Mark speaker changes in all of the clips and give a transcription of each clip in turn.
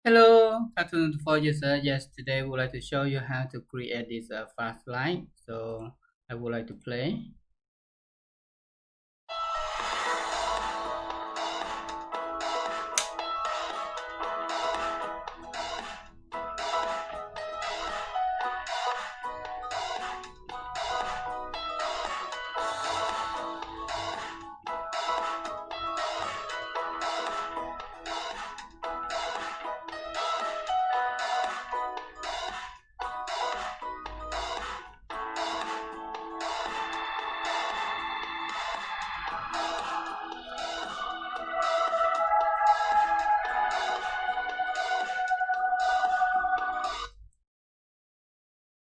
Speaker 1: Hello, Cartoon for user. Yes, today I would like to show you how to create this flashlight. So I would like to play.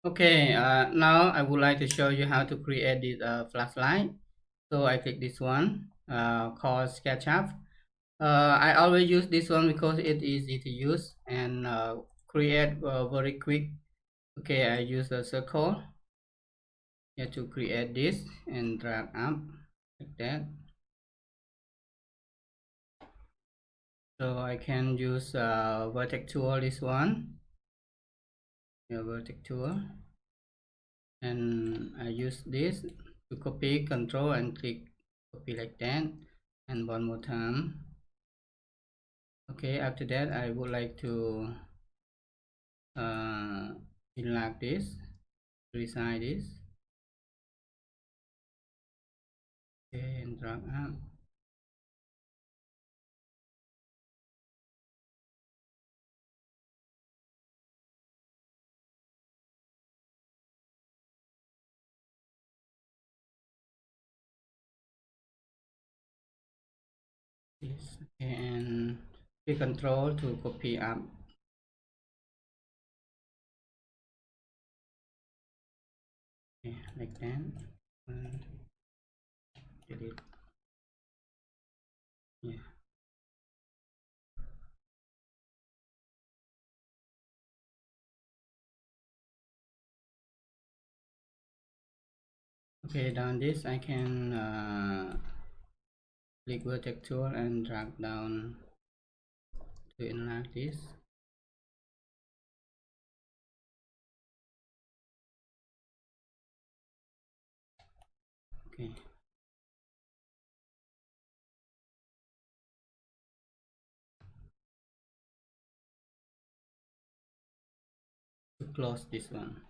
Speaker 1: Okay, now I would like to show you how to create this flashlight. So I click this one called SketchUp. I always use this one because it is easy to use and create very quick. Okay, I use the circle here to create this and drag up like that. So I can use vertex tool, this one, vertex tool, and I use this to copy, control and click copy like that, and one more time. Okay, after that I would like to enlarge this, resize this, okay, and drag up. This, okay, and click control to copy up, okay, like that, and delete, yeah. Okay, done this, I can click vertex tool and drag down to enlarge this. Okay, to close this one.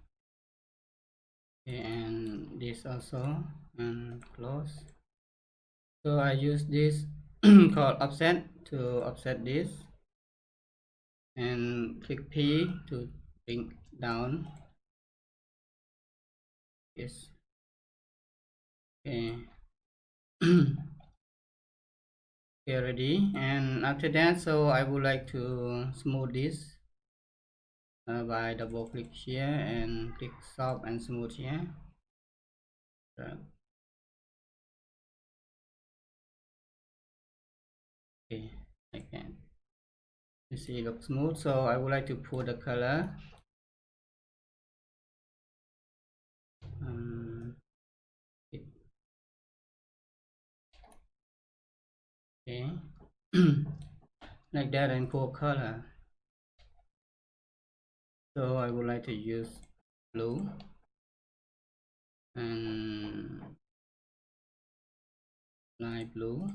Speaker 1: Okay, and this also, and close. So I use this called offset to offset this, and click P to bring down. Yes. Okay. Okay, ready. And after that, so I would like to smooth this by double click here and click soft and smooth here. Okay, like that. You see, it looks smooth. So I would like to put the color. Um, okay, like that, and for color. So I would like to use blue and light blue,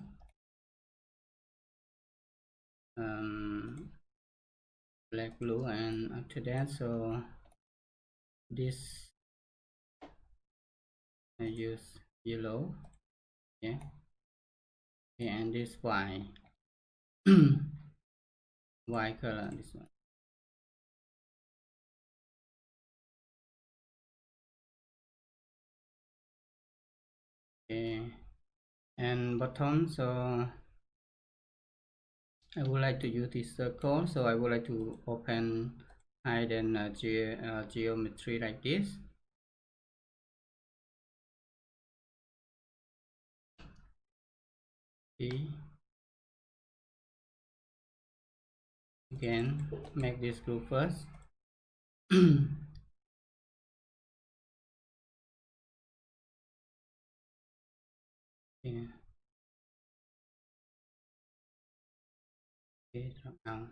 Speaker 1: um, black blue, and after that, so this I use yellow, yeah, okay, and this white, white color, this one. Okay, and bottom, so I would like to use this circle, so I would like to open hide and geometry like this. Okay. Again, make this group first. Yeah. Okay, drop down.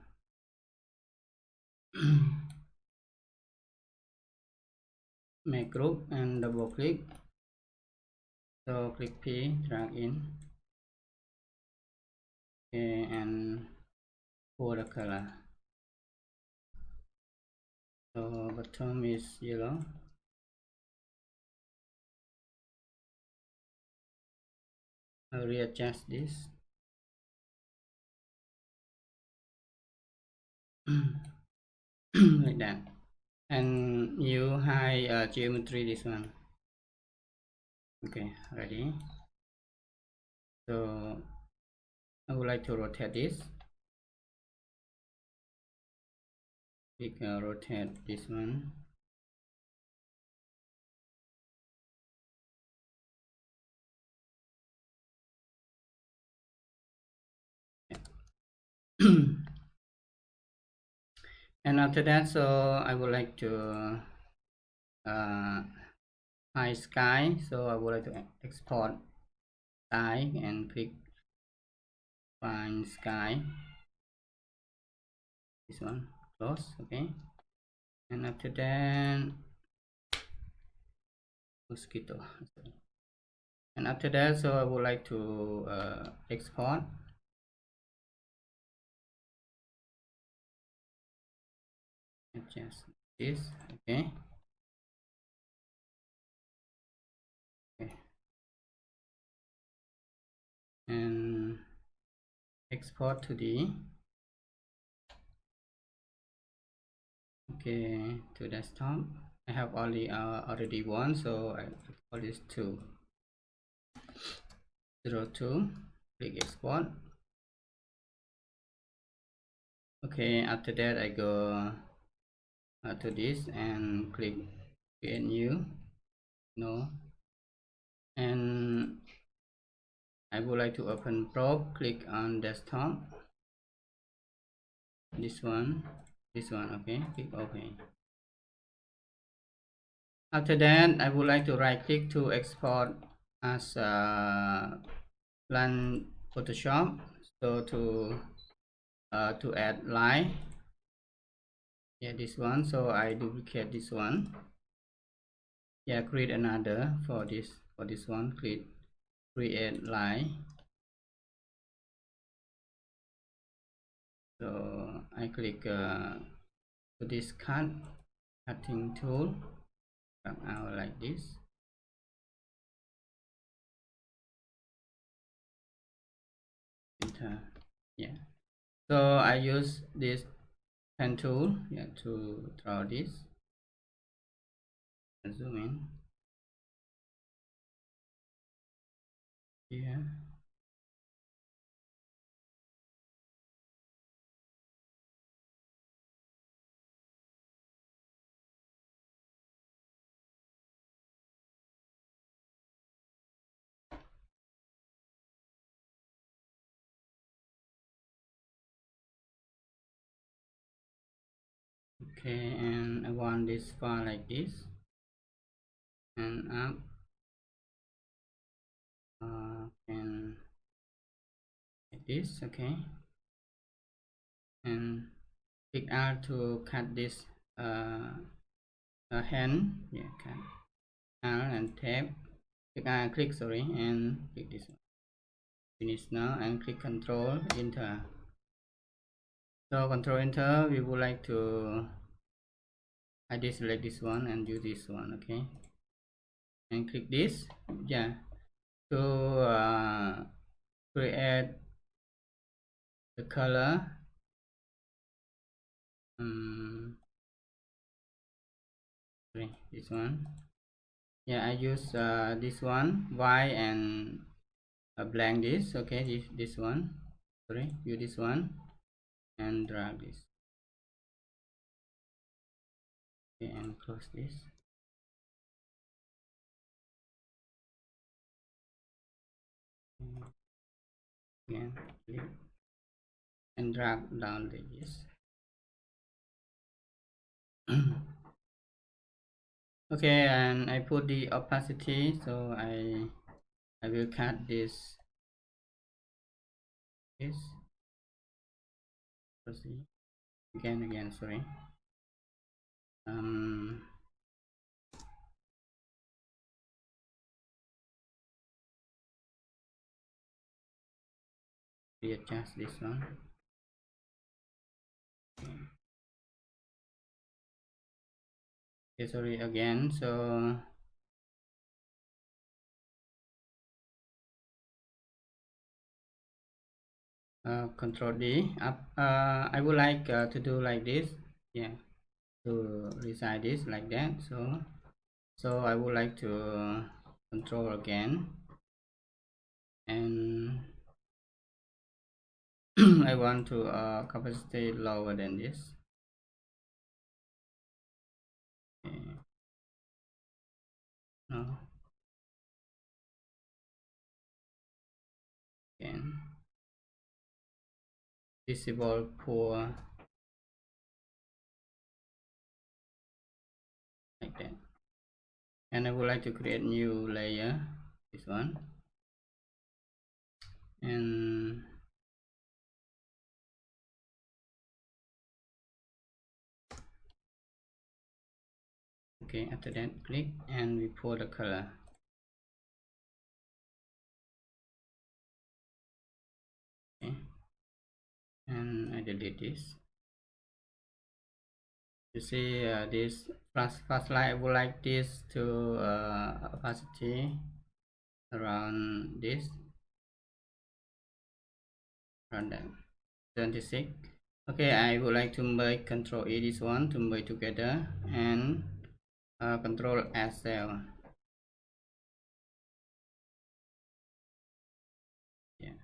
Speaker 1: make group and double click. So click P, drag in, okay, and for the color. So bottom is yellow. I'll readjust this. Like that. And new high geometry, this one. Okay, ready. So I would like to rotate this. We can rotate this one. And after that, so I would like to hide sky. So I would like to export sky and click find sky. This one, close. Okay. And after that, mosquito. And after that, so I would like to export. Adjust this. Okay. Okay. And export to the to desktop. I have already one, so I export this to 02. Click export. Okay, after that I go to this and click create new. No. And I would like to open probe. Click on desktop. This one. Okay, click OK. After that, I would like to right click to export as plan Photoshop. So to add line, yeah, this one. So I duplicate this one. Yeah, create another for this one. Click create line. So I click to this cutting tool. Come out like this. Enter. Yeah. So I use this pen tool, yeah, to draw this. Zoom in. Yeah. Okay, and I want this far like this, and up, and like this. Okay, and click R to cut this hand. Yeah, cut R and tab. Click R, click, sorry, and click this one. Finish now, and click Control Enter. So Control Enter, we would like to I deselect this one and do this one. Okay, and click this. Yeah, to create the color. Sorry, this one. Yeah, I use this one Y and blank this. Okay, this one. Sorry, use this one and drag this. Okay, and close this. Again, click and drag down this. Okay, and I put the opacity, so I will cut this proceed again, sorry. readjust this one. Okay, sorry again. So Control D up. I would like to do like this. Yeah, to resize this like that. So I would like to control again, and I want to capacity lower than this. Okay. No. Again. Disable poor like that. And I would like to create new layer. This one. And okay, after that click and we pull the color. Okay, and I delete this. You see this first light. I would like this to opacity around this, around that 26. Okay, I would like to make Control E this one to merge together, and Control S cell. Yeah.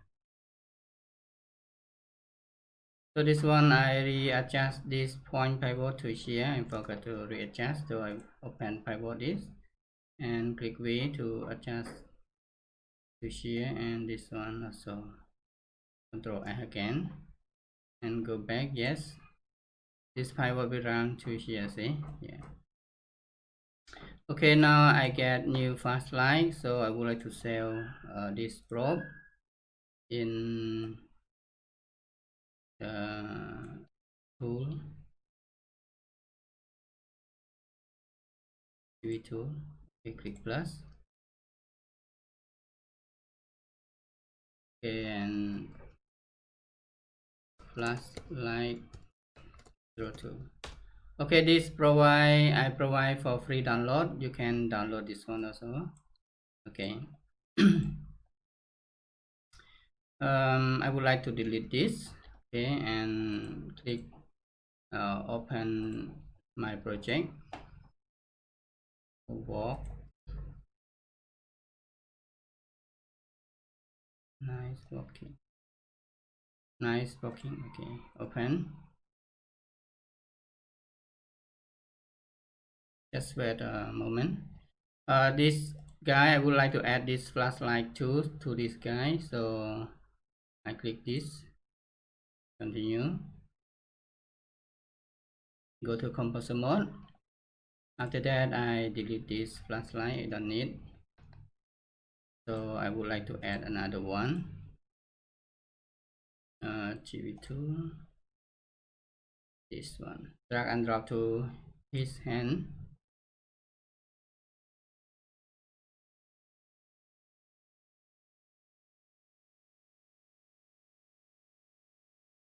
Speaker 1: So this one I readjust this point pivot to here. I forgot to readjust, so I open pivot this and click V to adjust to here, and this one also. Control A again and go back. Yes, this pivot will run to here. See, yeah. Okay, now I get new fast line, so I would like to sell this probe in the tool, TV tool. Okay, click plus. Okay, and plus light 02. Okay, this I provide for free download. You can download this one also. Okay. I would like to delete this. Okay, and click open my project, work, nice working, okay, open. Just wait a moment. This guy, I would like to add this flashlight tool to this guy, so I click this, continue, go to composer mode. After that I delete this flashlight, I don't need. So I would like to add another one, GV2, this one, drag and drop to his hand.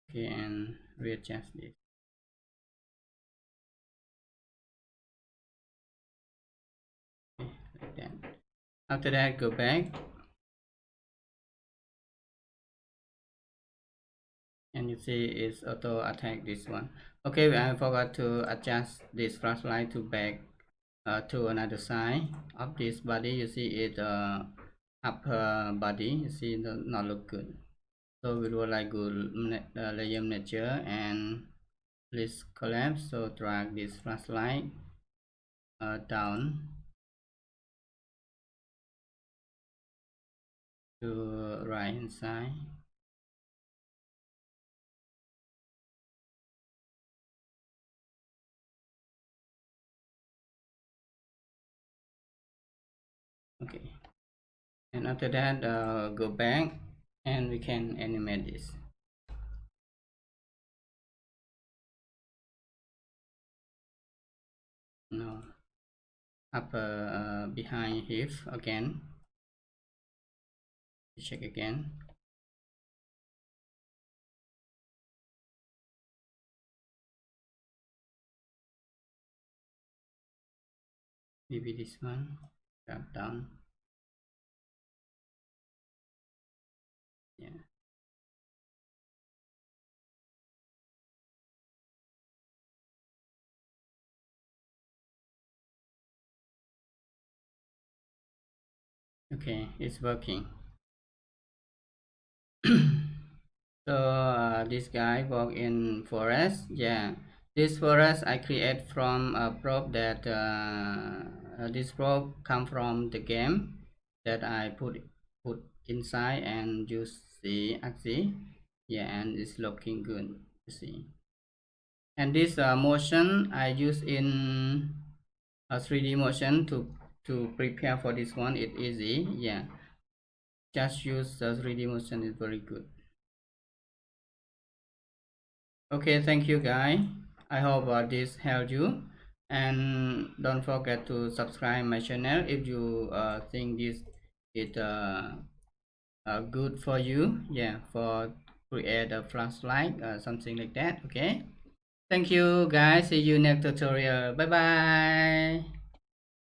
Speaker 1: Okay, and readjust this. Okay, like that. After that, go back, and you see it's auto attack this one. Okay, I forgot to adjust this flashlight to back to another side of this body. You see it upper body. You see it does not look good. So we would like good layer manager and please collapse. So drag this flashlight down to right hand side. Okay, and after that go back and we can animate this. No, upper behind hip again, check again. maybe this one, drop down. Yeah. Okay, it's working. So this guy work in forest. Yeah, this forest I create from a prop that this prop come from the game that I put inside and use the axis. Yeah, and it's looking good. You see, and this motion I use in a 3D motion to prepare for this one. It's easy. Yeah, just use the 3D motion is very good. Okay, thank you guys. I hope this helped you, and don't forget to subscribe my channel if you think this is good for you. Yeah, for create a flashlight something like that. Okay, thank you guys. See you next tutorial. Bye bye.